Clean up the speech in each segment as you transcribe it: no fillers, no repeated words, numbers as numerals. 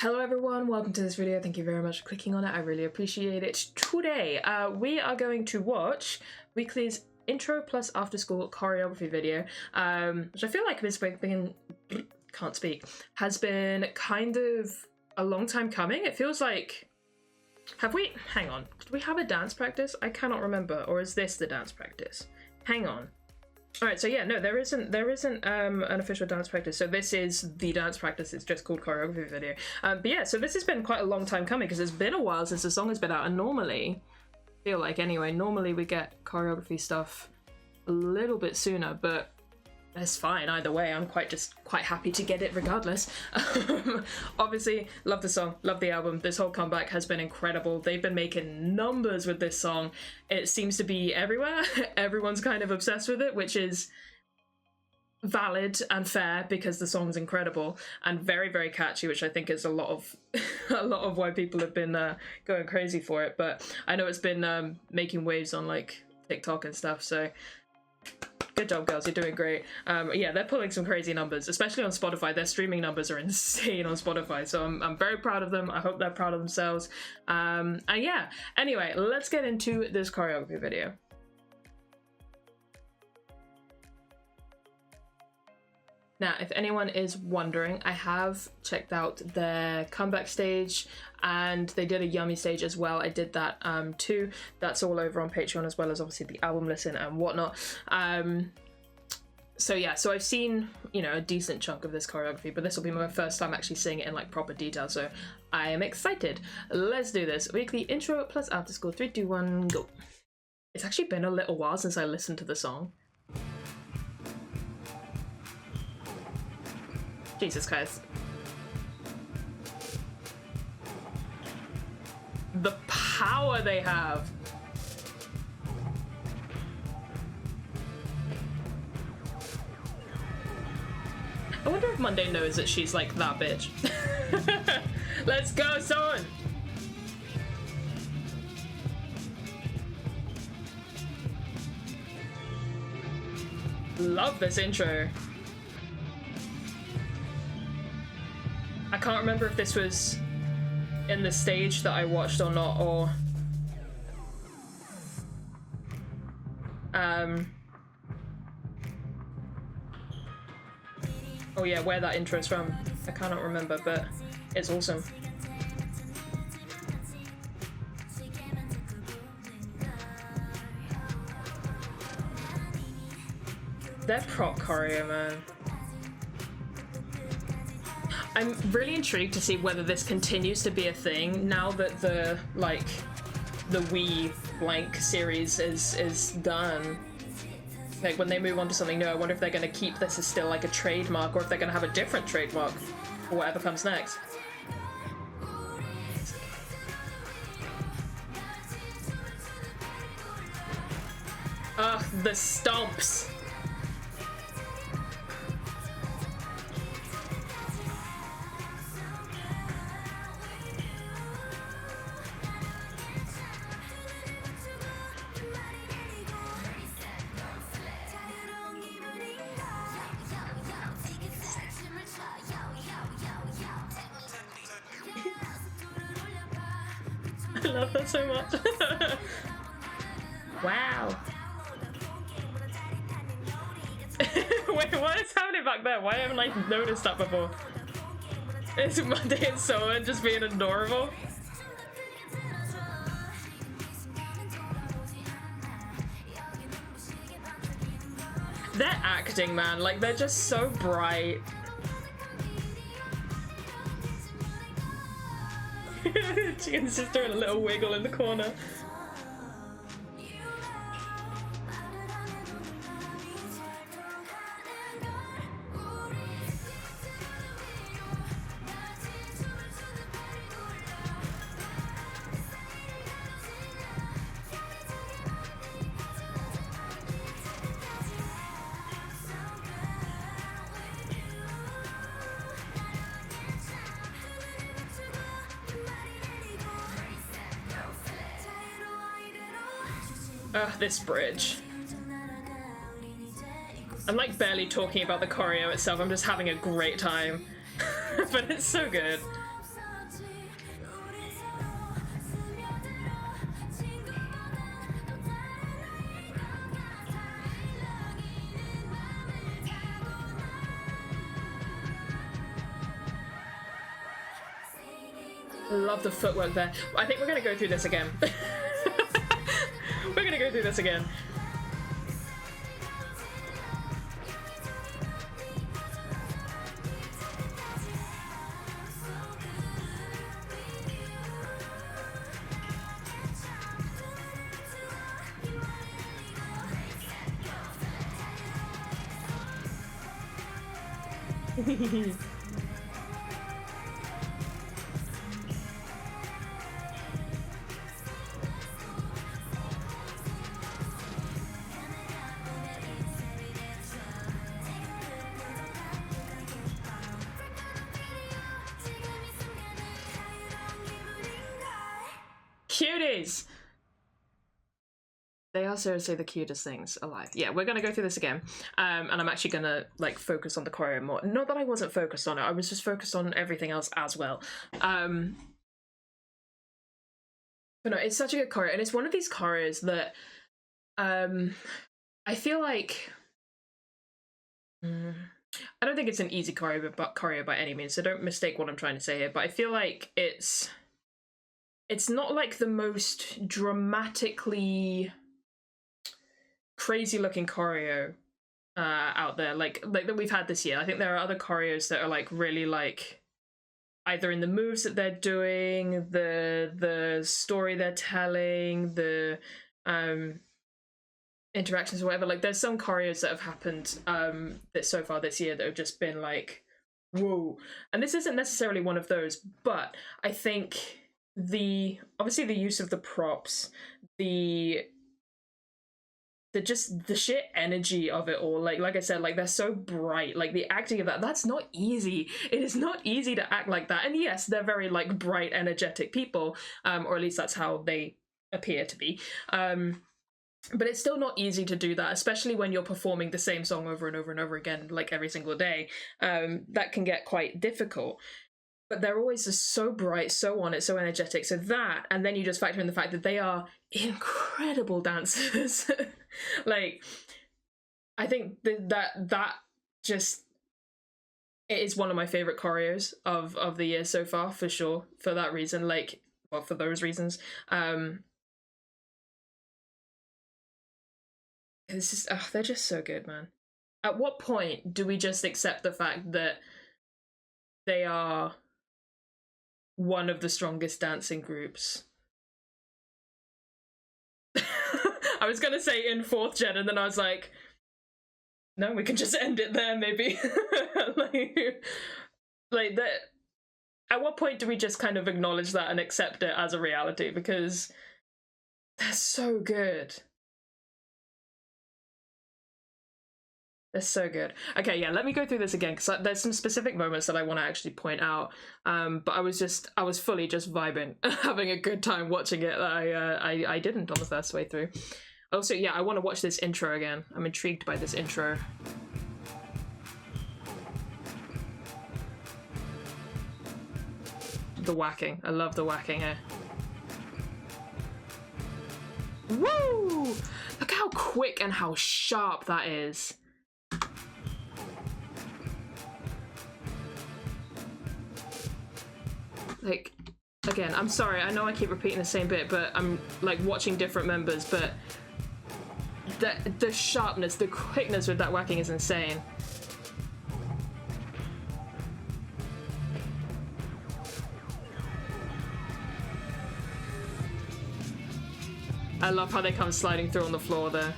Hello everyone, welcome to this video. Thank you very much for clicking on it. I really appreciate it. Today, we are going to watch Weekly's intro plus after school choreography video, which I feel like has been kind of a long time coming. It feels like, hang on, did we have a dance practice? I cannot remember, or is this the dance practice? Hang on. All right, so yeah, no, there isn't an official dance practice. So this is the dance practice. It's just called choreography video. But yeah, so this has been quite a long time coming because it's been a while since the song has been out. And normally, normally we get choreography stuff a little bit sooner, but that's fine either way. I'm quite happy to get it regardless. Obviously, love the song, love the album. This whole comeback has been incredible. They've been making numbers with this song. It seems to be everywhere. Everyone's kind of obsessed with it, which is valid and fair because the song's incredible and very, very catchy, which I think is a lot of why people have been going crazy for it. But I know it's been making waves on like TikTok and stuff, so good job, girls, you're doing great. Yeah, they're pulling some crazy numbers, especially on Spotify. Their streaming numbers are insane on Spotify, so I'm very proud of them. I hope they're proud of themselves. And yeah, anyway, let's get into this choreography video. Now, if anyone is wondering, I have checked out their comeback stage and they did a Yummy stage as well. I did that too. That's all over on Patreon, as well as obviously the album listen and whatnot. So yeah, so I've seen, you know, a decent chunk of this choreography, but this will be my first time actually seeing it in like proper detail, so I am excited. Let's do this. Weekly intro plus after school. 3, 2, 1, go. It's actually been a little while since I listened to the song. Jesus Christ. The power they have. I wonder if Monday knows that she's like that bitch. Let's go, son! Love this intro. I can't remember if this was in the stage that I watched or not, or oh yeah, where that intro is from. I cannot remember, but it's awesome. They're prop choreo, man. I'm really intrigued to see whether this continues to be a thing now that the WEEEKLY series is done. Like when they move on to something new, I wonder if they're going to keep this as still like a trademark, or if they're going to have a different trademark for whatever comes next. Ugh, the stomps. I love that so much. Wow. Wait, what is happening back there? Why haven't I noticed that before? Is Monday and Soa just being adorable? They're acting, man. Like, they're just so bright. She and sister in a little wiggle in the corner. Ugh, this bridge. I'm like barely talking about the choreo itself, I'm just having a great time. But it's so good. Love the footwork there. I think we're gonna go through this again. We're gonna go through this again. Cuties! They are seriously the cutest things alive. Yeah, we're gonna go through this again. And I'm actually gonna like focus on the choreo more. Not that I wasn't focused on it, I was just focused on everything else as well. But no, it's such a good choreo, and it's one of these choreos that I feel like I don't think it's an easy choreo by any means, so don't mistake what I'm trying to say here, but I feel like it's not like the most dramatically crazy looking choreo out there like that we've had this year. I think there are other choreos that are like really like either in the moves that they're doing, the story they're telling, the interactions or whatever. Like there's some choreos that have happened that so far this year that have just been like, whoa. And this isn't necessarily one of those, but I think obviously the use of the props, the sheer energy of it all, like I said, like they're so bright, like the acting of that's not easy. It is not easy to act like that. And yes, they're very like bright, energetic people, or at least that's how they appear to be. But it's still not easy to do that, especially when you're performing the same song over and over and over again, like every single day. That can get quite difficult. But they're always just so bright, so on it, so energetic. So that, and then you just factor in the fact that they are incredible dancers. Like, I think that just, it is one of my favorite choreos of the year so far, for sure. For that reason, like, well, for those reasons. It's just, they're just so good, man. At what point do we just accept the fact that they are one of the strongest dancing groups? I was gonna say in 4th gen, and then I was like, no, we can just end it there, maybe. like that. At what point do we just kind of acknowledge that and accept it as a reality? Because they're so good. They're so good. Okay, yeah, let me go through this again, because there's some specific moments that I want to actually point out. But I was fully just vibing, having a good time watching it. I didn't on the first way through. Also, yeah, I want to watch this intro again. I'm intrigued by this intro. The whacking. I love the whacking here. Woo! Look how quick and how sharp that is. Like, again, I'm sorry, I know I keep repeating the same bit, but I'm like watching different members, but the sharpness, the quickness with that whacking is insane. I love how they come sliding through on the floor there.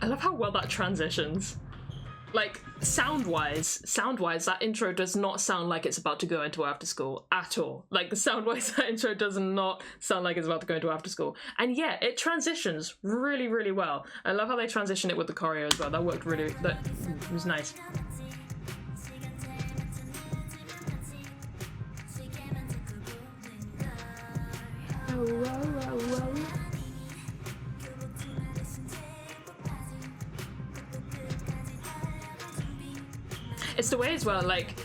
I love how well that transitions. Like, sound-wise, that intro does not sound like it's about to go into after school at all. Like, sound-wise, that intro does not sound like it's about to go into after school. And yeah, it transitions really, really well. I love how they transition it with the choreo as well. That worked really, that was nice. Whoa, whoa, whoa, whoa. It's the way as well, like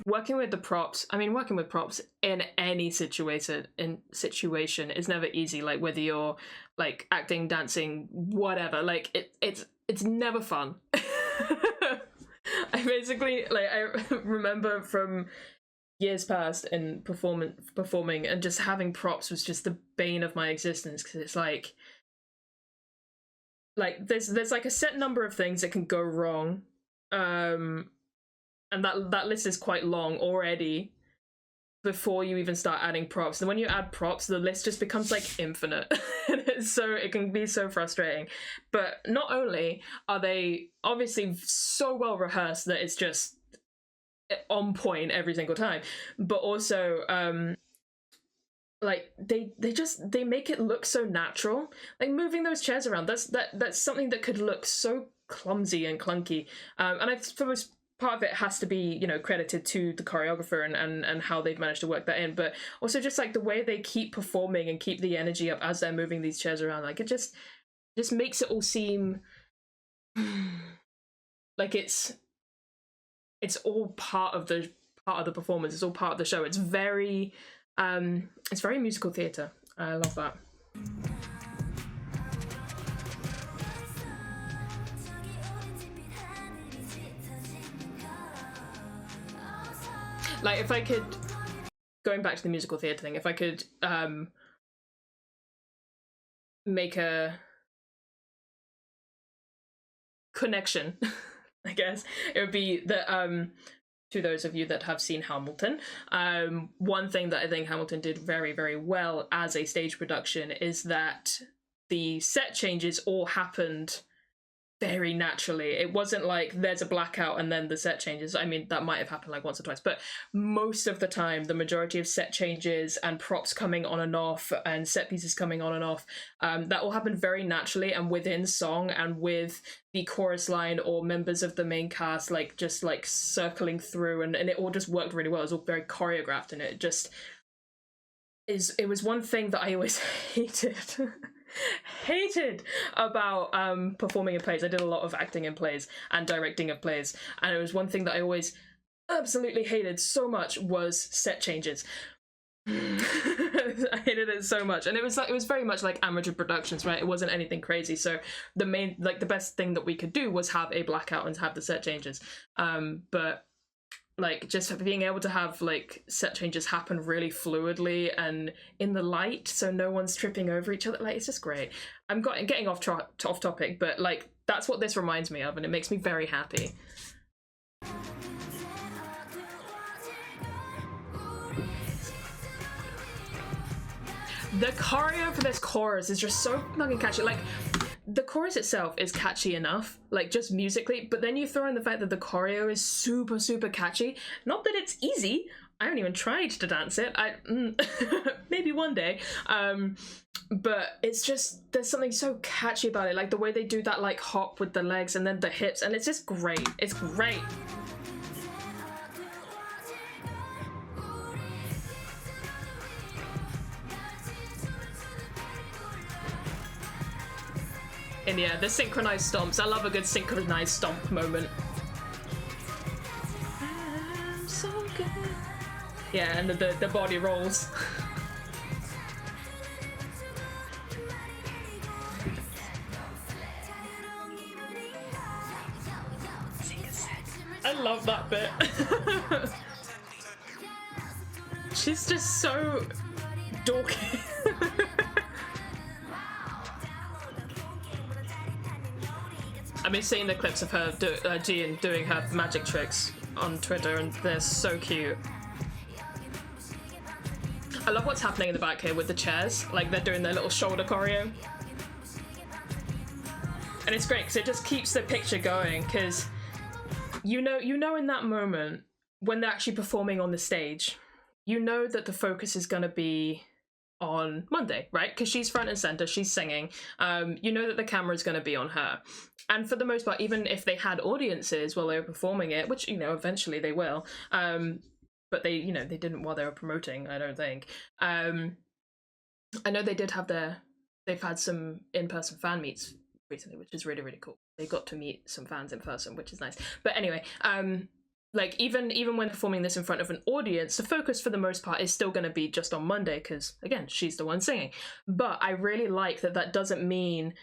working with the props. I mean, working with props in any situation is never easy. Like whether you're like acting, dancing, whatever. Like it's never fun. I basically like I remember from years past in performing and just having props was just the bane of my existence, because it's like there's like a set number of things that can go wrong, and that list is quite long already before you even start adding props. And when you add props, the list just becomes like infinite. And it can be so frustrating. But not only are they obviously so well rehearsed that it's just on point every single time, but also like they make it look so natural. Like moving those chairs around, that's something that could look so clumsy and clunky, and I suppose part of it has to be, you know, credited to the choreographer and how they've managed to work that in, but also just like the way they keep performing and keep the energy up as they're moving these chairs around. Like it just makes it all seem like it's all part of the performance. It's all part of the show. It's very musical theatre. I love that. Like if I could, going back to the musical theatre thing, if I could make a connection, I guess it would be that to those of you that have seen Hamilton, one thing that I think Hamilton did very, very well as a stage production is that the set changes all happened very naturally. It wasn't like there's a blackout and then the set changes. I mean, that might have happened like once or twice, but most of the time, the majority of set changes and props coming on and off and set pieces coming on and off, that all happened very naturally and within song and with the chorus line or members of the main cast like just like circling through, and it all just worked really well. It was all very choreographed, and it was one thing that I always hated about performing in plays. I did a lot of acting in plays and directing of plays, and it was one thing that I always absolutely hated so much was set changes. I hated it so much, and it was very much like amateur productions, right? It wasn't anything crazy, so the best thing that we could do was have a blackout and have the set changes, but like just being able to have like set changes happen really fluidly and in the light, so no one's tripping over each other. Like it's just great. I'm getting off topic, but like that's what this reminds me of, and it makes me very happy. The choreo for this chorus is just so fucking catchy. Like the chorus itself is catchy enough, like just musically, but then you throw in the fact that the choreo is super, super catchy. Not that it's easy. I haven't even tried to dance it. Maybe one day. But it's just, there's something so catchy about it. Like the way they do that like hop with the legs and then the hips, and it's just great. It's great. And yeah, the synchronized stomps. I love a good synchronized stomp moment. I'm so good. Yeah, and the body rolls. I love that bit. She's just so dorky. I've been seeing the clips of her, Jean, doing her magic tricks on Twitter, and they're so cute. I love what's happening in the back here with the chairs. Like, they're doing their little shoulder choreo. And it's great, because it just keeps the picture going, because you know in that moment, when they're actually performing on the stage, you know that the focus is going to be on Monday, right? Because she's front and center, she's singing. You know that the camera is going to be on her. And for the most part, even if they had audiences while they were performing it, which, you know, eventually they will, but they, you know, they didn't while they were promoting, I don't think. I know they did have they've had some in-person fan meets recently, which is really, really cool. They got to meet some fans in person, which is nice. But anyway, like even when performing this in front of an audience, the focus for the most part is still going to be just on Monday, because again, she's the one singing. But I really like that that doesn't mean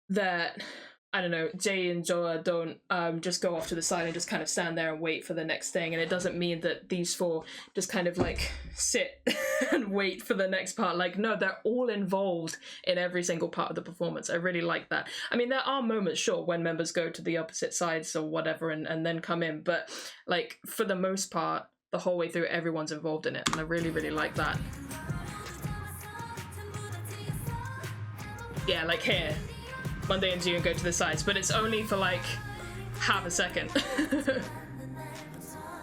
that, I don't know, Jay and Joa don't just go off to the side and just kind of stand there and wait for the next thing. And it doesn't mean that these four just kind of like sit and wait for the next part. Like, no, they're all involved in every single part of the performance. I really like that. I mean, there are moments, sure, when members go to the opposite sides or whatever and then come in. But like, for the most part, the whole way through, everyone's involved in it. And I really, really like that. Yeah, like here. Monday and June go to the sides, but it's only for like half a second.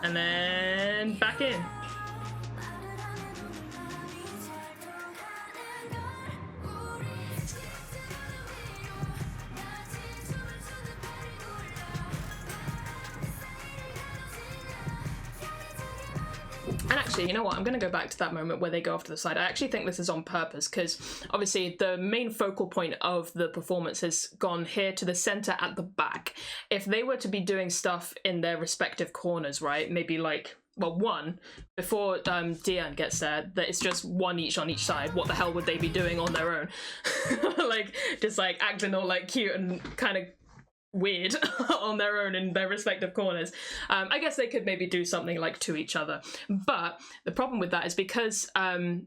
And then back in. And actually, you know what? I'm going to go back to that moment where they go off to the side. I actually think this is on purpose, because obviously the main focal point of the performance has gone here to the center at the back. If they were to be doing stuff in their respective corners, right? Maybe like, well, one, before Diane gets there, that it's just one each on each side. What the hell would they be doing on their own? Like, just like acting all like cute and kind of weird on their own in their respective corners. I guess they could maybe do something like to each other, but the problem with that is because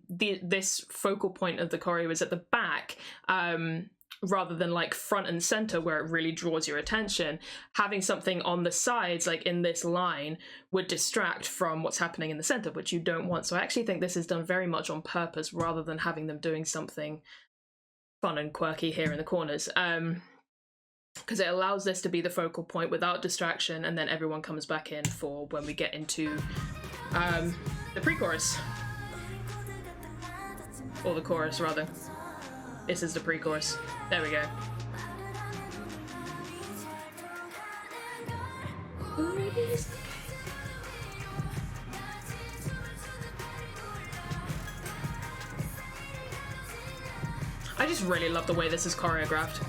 this focal point of the choreo is at the back, rather than like front and center where it really draws your attention. Having something on the sides, like in this line, would distract from what's happening in the center, which you don't want. So I actually think this is done very much on purpose, rather than having them doing something fun and quirky here in the corners. Because it allows this to be the focal point without distraction, and then everyone comes back in for when we get into the pre-chorus. Or the chorus, rather. This is the pre-chorus. There we go. I just really love the way this is choreographed.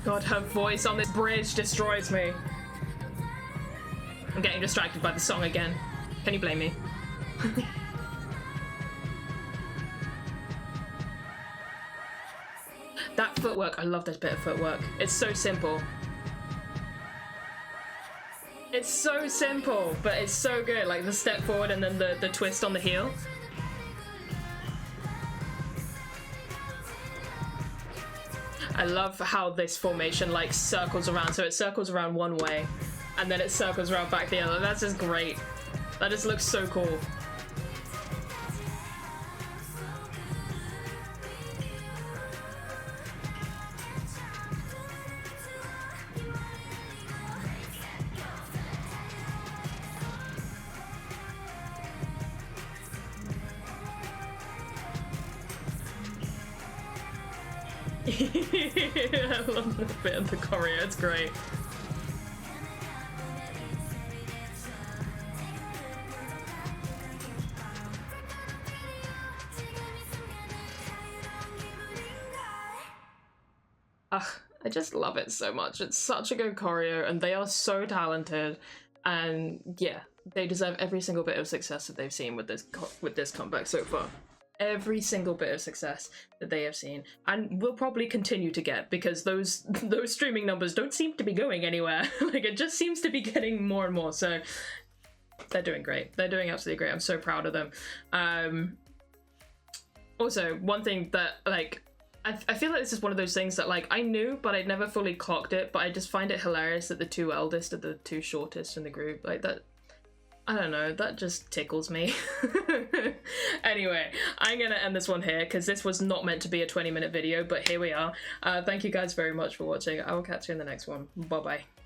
God, her voice on this bridge destroys me. I'm getting distracted by the song again. Can you blame me? That footwork, I love this bit of footwork. It's so simple. It's so simple, but it's so good. Like the step forward and then the twist on the heel. I love how this formation like circles around. So it circles around one way and then it circles around back the other. That's just great. That just looks so cool. I love this bit of the choreo, it's great. I just love it so much. It's such a good choreo and they are so talented, and yeah, they deserve every single bit of success that they've seen with this comeback so far. Every single bit of success that they have seen, and will probably continue to get, because those streaming numbers don't seem to be going anywhere. Like, it just seems to be getting more and more. So they're doing great. They're doing absolutely great. I'm so proud of them. Also, one thing that like I feel like this is one of those things that like I knew, but I'd never fully clocked it. But I just find it hilarious that the two eldest are the two shortest in the group. Like that. I don't know, that just tickles me. Anyway, I'm gonna end this one here because this was not meant to be a 20-minute video, but here we are. Thank you guys very much for watching. I will catch you in the next one. Bye bye.